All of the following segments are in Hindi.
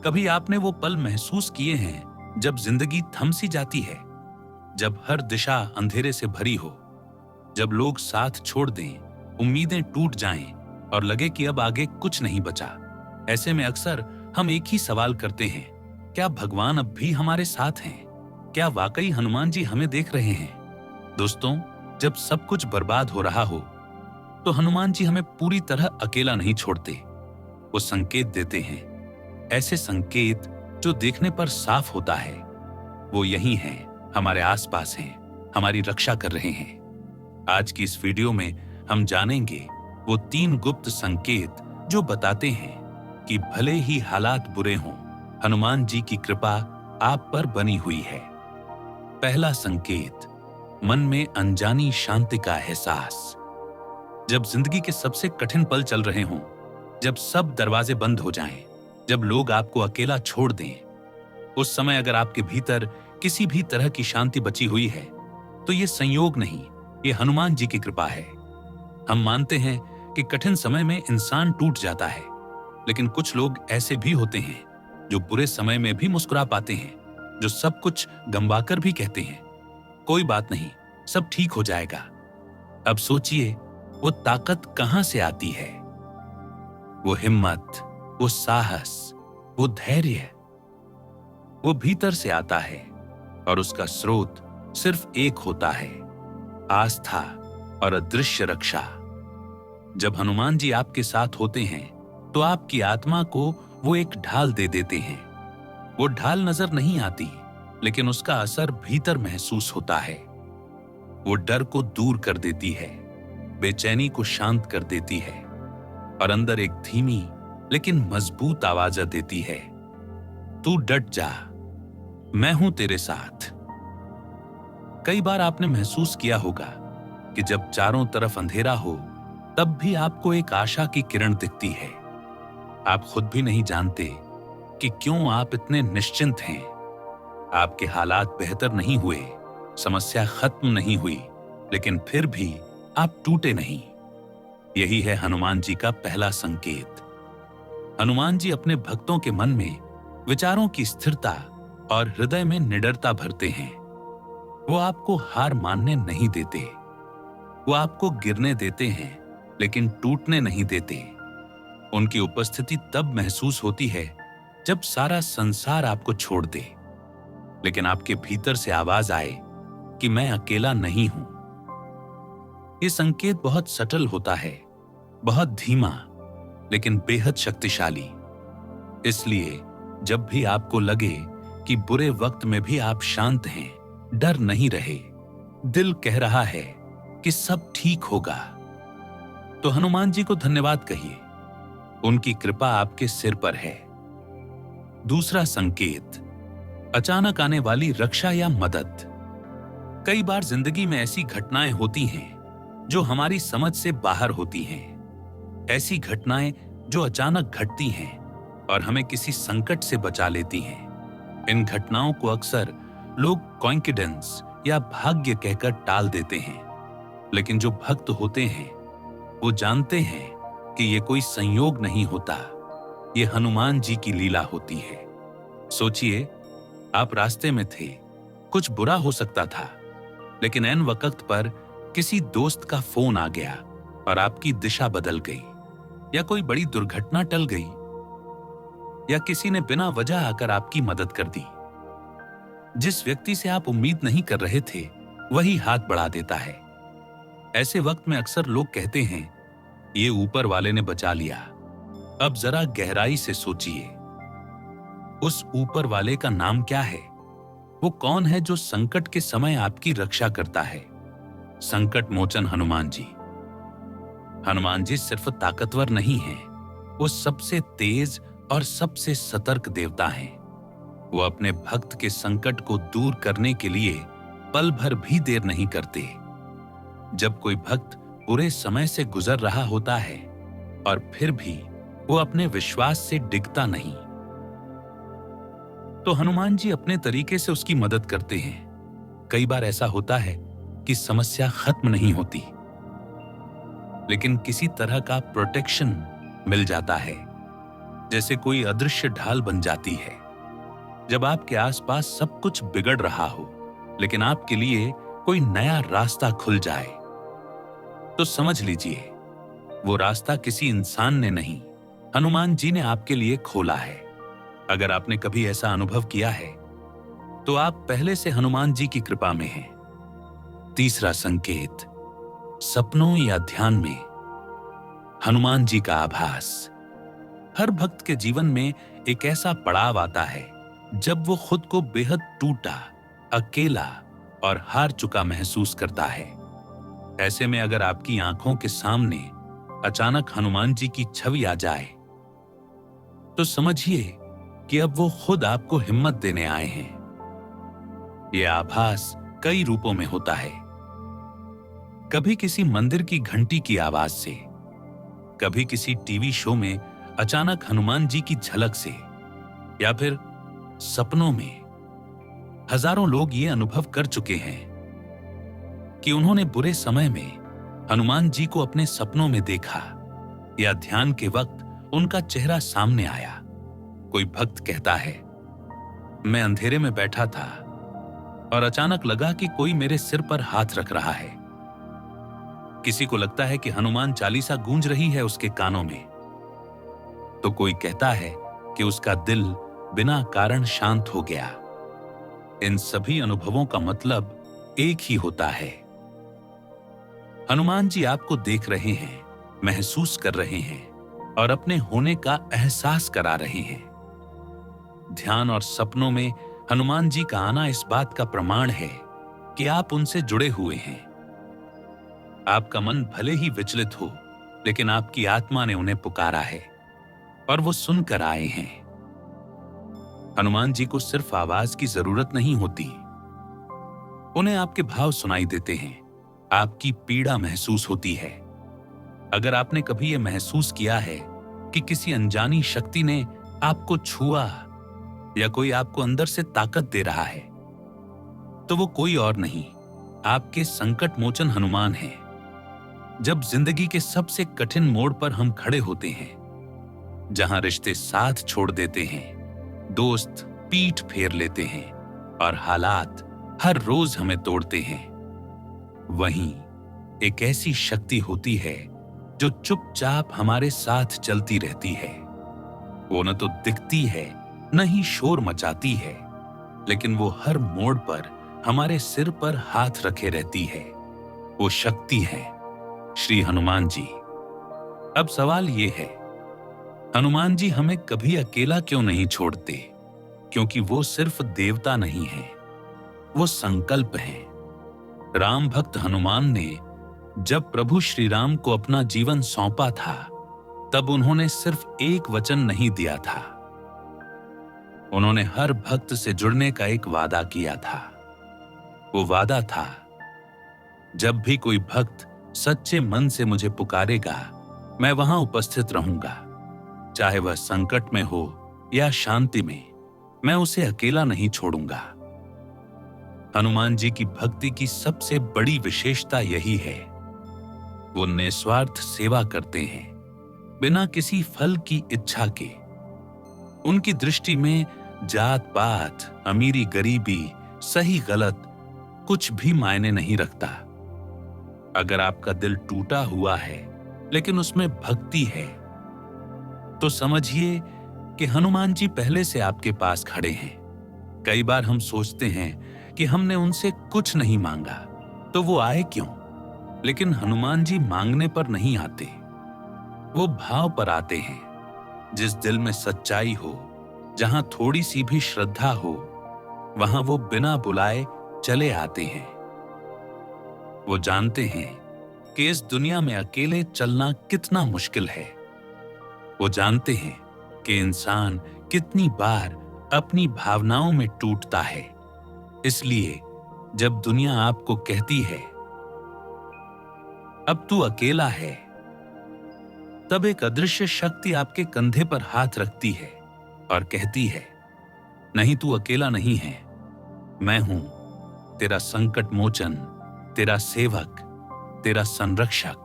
कभी आपने वो पल महसूस किए हैं जब जिंदगी थम सी जाती है, जब हर दिशा अंधेरे से भरी हो, जब लोग साथ छोड़ दें, उम्मीदें टूट जाएं और लगे कि अब आगे कुछ नहीं बचा। ऐसे में अक्सर हम एक ही सवाल करते हैं, क्या भगवान अब भी हमारे साथ हैं? क्या वाकई हनुमान जी हमें देख रहे हैं? दोस्तों, जब सब कुछ बर्बाद हो रहा हो तो हनुमान जी हमें पूरी तरह अकेला नहीं छोड़ते। वो संकेत देते हैं, ऐसे संकेत जो देखने पर साफ होता है। वो यही हैं, हमारे आसपास हैं, हमारी रक्षा कर रहे हैं। आज की इस वीडियो में हम जानेंगे वो 3 गुप्त संकेत जो बताते हैं कि भले ही हालात बुरे हों, हनुमान जी की कृपा आप पर बनी हुई है। पहला संकेत, मन में अनजानी शांति का एहसास। जब जिंदगी के सबसे कठिन पल चल रहे हों, जब सब दरवाजे बंद हो जाएं, जब लोग आपको अकेला छोड़ दें, उस समय अगर आपके भीतर किसी भी तरह की शांति बची हुई है तो ये संयोग नहीं, ये हनुमान जी की कृपा है। हम मानते हैं कि कठिन समय में इंसान टूट जाता है, लेकिन कुछ लोग ऐसे भी होते हैं जो बुरे समय में भी मुस्कुरा पाते हैं, जो सब कुछ गंवाकर भी कहते हैं, कोई बात नहीं, सब ठीक हो जाएगा। अब सोचिए, वो ताकत कहां से आती है? वो हिम्मत, वो साहस, वो धैर्य, वो भीतर से आता है और उसका स्रोत सिर्फ एक होता है, आस्था और अदृश्य रक्षा। जब हनुमान जी आपके साथ होते हैं तो आपकी आत्मा को वो एक ढाल दे देते हैं। वो ढाल नजर नहीं आती, लेकिन उसका असर भीतर महसूस होता है। वो डर को दूर कर देती है, बेचैनी को शांत कर देती है और अंदर एक धीमी लेकिन मजबूत आवाज देती है, तू डट जा, मैं हूं तेरे साथ। कई बार आपने महसूस किया होगा कि जब चारों तरफ अंधेरा हो तब भी आपको एक आशा की किरण दिखती है। आप खुद भी नहीं जानते कि क्यों आप इतने निश्चिंत हैं। आपके हालात बेहतर नहीं हुए, समस्या खत्म नहीं हुई, लेकिन फिर भी आप टूटे नहीं। यही है हनुमान जी का पहला संकेत। हनुमान जी अपने भक्तों के मन में विचारों की स्थिरता और हृदय में निडरता भरते हैं। वो आपको हार मानने नहीं देते, वो आपको गिरने देते हैं लेकिन टूटने नहीं देते। उनकी उपस्थिति तब महसूस होती है जब सारा संसार आपको छोड़ दे, लेकिन आपके भीतर से आवाज आए कि मैं अकेला नहीं हूं। ये संकेत बहुत सटल होता है, बहुत धीमा, लेकिन बेहद शक्तिशाली। इसलिए जब भी आपको लगे कि बुरे वक्त में भी आप शांत हैं, डर नहीं रहे, दिल कह रहा है कि सब ठीक होगा, तो हनुमान जी को धन्यवाद कहिए। उनकी कृपा आपके सिर पर है। दूसरा संकेत, अचानक आने वाली रक्षा या मदद। कई बार जिंदगी में ऐसी घटनाएं होती हैं जो हमारी समझ से बाहर होती हैं। ऐसी घटनाएं जो अचानक घटती हैं और हमें किसी संकट से बचा लेती हैं। इन घटनाओं को अक्सर लोग कोइंसिडेंस या भाग्य कहकर टाल देते हैं, लेकिन जो भक्त होते हैं वो जानते हैं कि ये कोई संयोग नहीं होता, ये हनुमान जी की लीला होती है। सोचिए, आप रास्ते में थे, कुछ बुरा हो सकता था, लेकिन ऐन वक्त पर किसी दोस्त का फोन आ गया और आपकी दिशा बदल गई, या कोई बड़ी दुर्घटना टल गई, या किसी ने बिना वजह आकर आपकी मदद कर दी। जिस व्यक्ति से आप उम्मीद नहीं कर रहे थे वही हाथ बढ़ा देता है। ऐसे वक्त में अक्सर लोग कहते हैं, ये ऊपर वाले ने बचा लिया। अब जरा गहराई से सोचिए, उस ऊपर वाले का नाम क्या है? वो कौन है जो संकट के समय आपकी रक्षा करता है? संकट मोचन हनुमान जी। हनुमान जी सिर्फ ताकतवर नहीं हैं, वो सबसे तेज और सबसे सतर्क देवता हैं। वो अपने भक्त के संकट को दूर करने के लिए पल भर भी देर नहीं करते। जब कोई भक्त बुरे समय से गुजर रहा होता है और फिर भी वो अपने विश्वास से डिगता नहीं, तो हनुमान जी अपने तरीके से उसकी मदद करते हैं। कई बार ऐसा होता है कि समस्या खत्म नहीं होती, लेकिन किसी तरह का प्रोटेक्शन मिल जाता है। जैसे कोई अदृश्य ढाल बन जाती है। जब आपके आसपास सब कुछ बिगड़ रहा हो, लेकिन आपके लिए कोई नया रास्ता खुल जाए, तो समझ लीजिए वो रास्ता किसी इंसान ने नहीं, हनुमान जी ने आपके लिए खोला है। अगर आपने कभी ऐसा अनुभव किया है, तो आप पहले से हनुमान जी की कृपा में हैं। तीसरा संकेत, सपनों या ध्यान में हनुमान जी का आभास। हर भक्त के जीवन में एक ऐसा पड़ाव आता है जब वो खुद को बेहद टूटा, अकेला और हार चुका महसूस करता है। ऐसे में अगर आपकी आंखों के सामने अचानक हनुमान जी की छवि आ जाए, तो समझिए कि अब वो खुद आपको हिम्मत देने आए हैं। यह आभास कई रूपों में होता है। कभी किसी मंदिर की घंटी की आवाज से, कभी किसी टीवी शो में अचानक हनुमान जी की झलक से, या फिर सपनों में। हजारों लोग ये अनुभव कर चुके हैं कि उन्होंने बुरे समय में हनुमान जी को अपने सपनों में देखा, या ध्यान के वक्त उनका चेहरा सामने आया। कोई भक्त कहता है, मैं अंधेरे में बैठा था और अचानक लगा कि कोई मेरे सिर पर हाथ रख रहा है। किसी को लगता है कि हनुमान चालीसा गूंज रही है उसके कानों में, तो कोई कहता है कि उसका दिल बिना कारण शांत हो गया। इन सभी अनुभवों का मतलब एक ही होता है, हनुमान जी आपको देख रहे हैं, महसूस कर रहे हैं और अपने होने का एहसास करा रहे हैं। ध्यान और सपनों में हनुमान जी का आना इस बात का प्रमाण है कि आप उनसे जुड़े हुए हैं। आपका मन भले ही विचलित हो, लेकिन आपकी आत्मा ने उन्हें पुकारा है और वो सुनकर आए हैं। हनुमान जी को सिर्फ आवाज की जरूरत नहीं होती, उन्हें आपके भाव सुनाई देते हैं, आपकी पीड़ा महसूस होती है। अगर आपने कभी यह महसूस किया है कि किसी अनजानी शक्ति ने आपको छुआ, या कोई आपको अंदर से ताकत दे रहा है, तो वो कोई और नहीं, आपके संकट मोचन हनुमान हैं। जब जिंदगी के सबसे कठिन मोड़ पर हम खड़े होते हैं, जहां रिश्ते साथ छोड़ देते हैं, दोस्त पीठ फेर लेते हैं और हालात हर रोज हमें तोड़ते हैं, वहीं एक ऐसी शक्ति होती है जो चुपचाप हमारे साथ चलती रहती है। वो न तो दिखती है, न ही शोर मचाती है, लेकिन वो हर मोड़ पर हमारे सिर पर हाथ रखे रहती है। वो शक्ति है श्री हनुमान जी। अब सवाल ये है, हनुमान जी हमें कभी अकेला क्यों नहीं छोड़ते? क्योंकि वो सिर्फ देवता नहीं है, वो संकल्प है। राम भक्त हनुमान ने जब प्रभु श्री राम को अपना जीवन सौंपा था, तब उन्होंने सिर्फ एक वचन नहीं दिया था, उन्होंने हर भक्त से जुड़ने का एक वादा किया था। वो वादा था, जब भी कोई भक्त सच्चे मन से मुझे पुकारेगा, मैं वहां उपस्थित रहूंगा। चाहे वह संकट में हो या शांति में, मैं उसे अकेला नहीं छोड़ूंगा। हनुमान जी की भक्ति की सबसे बड़ी विशेषता यही है, वो निस्वार्थ सेवा करते हैं, बिना किसी फल की इच्छा के। उनकी दृष्टि में जात पात, अमीरी गरीबी, सही गलत कुछ भी मायने नहीं रखता। अगर आपका दिल टूटा हुआ है लेकिन उसमें भक्ति है, तो समझिए कि हनुमान जी पहले से आपके पास खड़े हैं। कई बार हम सोचते हैं कि हमने उनसे कुछ नहीं मांगा, तो वो आए क्यों? लेकिन हनुमान जी मांगने पर नहीं आते, वो भाव पर आते हैं। जिस दिल में सच्चाई हो, जहां थोड़ी सी भी श्रद्धा हो, वहां वो बिना बुलाए चले आते हैं। वो जानते हैं कि इस दुनिया में अकेले चलना कितना मुश्किल है। वो जानते हैं कि इंसान कितनी बार अपनी भावनाओं में टूटता है। इसलिए जब दुनिया आपको कहती है, अब तू अकेला है, तब एक अदृश्य शक्ति आपके कंधे पर हाथ रखती है और कहती है, नहीं, तू अकेला नहीं है, मैं हूं तेरा संकट मोचन, तेरा सेवक, तेरा संरक्षक।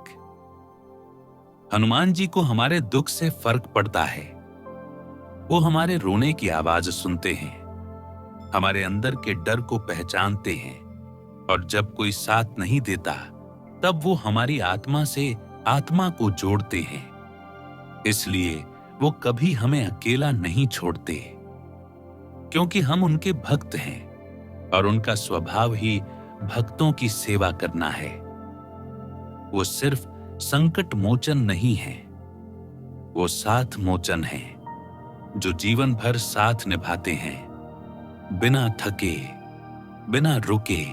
हनुमान जी को हमारे दुख से फर्क पड़ता है, वो हमारे रोने की आवाज सुनते हैं, हमारे अंदर के डर को पहचानते हैं, और जब कोई साथ नहीं देता तब वो हमारी आत्मा से आत्मा को जोड़ते हैं। इसलिए वो कभी हमें अकेला नहीं छोड़ते, क्योंकि हम उनके भक्त हैं और उनका स्वभाव ही भक्तों की सेवा करना है। वो सिर्फ संकट मोचन नहीं है, वो साथ मोचन है, जो जीवन भर साथ निभाते हैं, बिना थके, बिना रुके,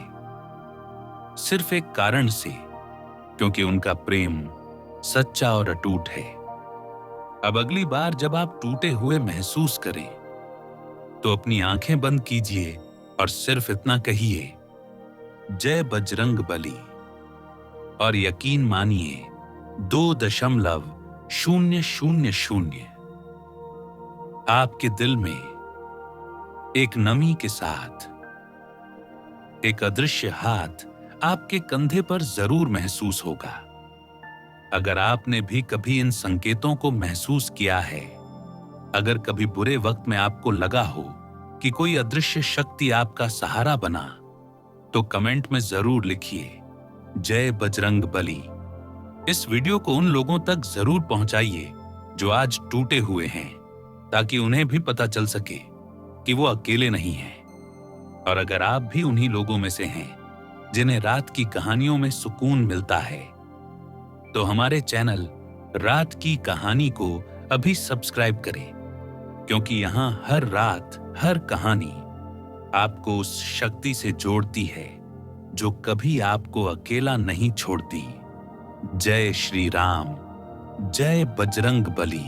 सिर्फ एक कारण से, क्योंकि उनका प्रेम सच्चा और अटूट है। अब अगली बार जब आप टूटे हुए महसूस करें तो अपनी आंखें बंद कीजिए और सिर्फ इतना कहिए, जय बजरंग बली, और यकीन मानिए 2.000 आपके दिल में एक नमी के साथ एक अदृश्य हाथ आपके कंधे पर जरूर महसूस होगा। अगर आपने भी कभी इन संकेतों को महसूस किया है, अगर कभी बुरे वक्त में आपको लगा हो कि कोई अदृश्य शक्ति आपका सहारा बना, तो कमेंट में जरूर लिखिए, जय बजरंग बली। इस वीडियो को उन लोगों तक जरूर पहुंचाइए जो आज टूटे हुए हैं, ताकि उन्हें भी पता चल सके कि वो अकेले नहीं हैं। और अगर आप भी उन्हीं लोगों में से हैं जिन्हें रात की कहानियों में सुकून मिलता है, तो हमारे चैनल रात की कहानी को अभी सब्सक्राइब करें, क्योंकि यहाँ हर रात हर कहानी आपको उस शक्ति से जोड़ती है जो कभी आपको अकेला नहीं छोड़ती। जय श्री राम, जय बजरंग बली।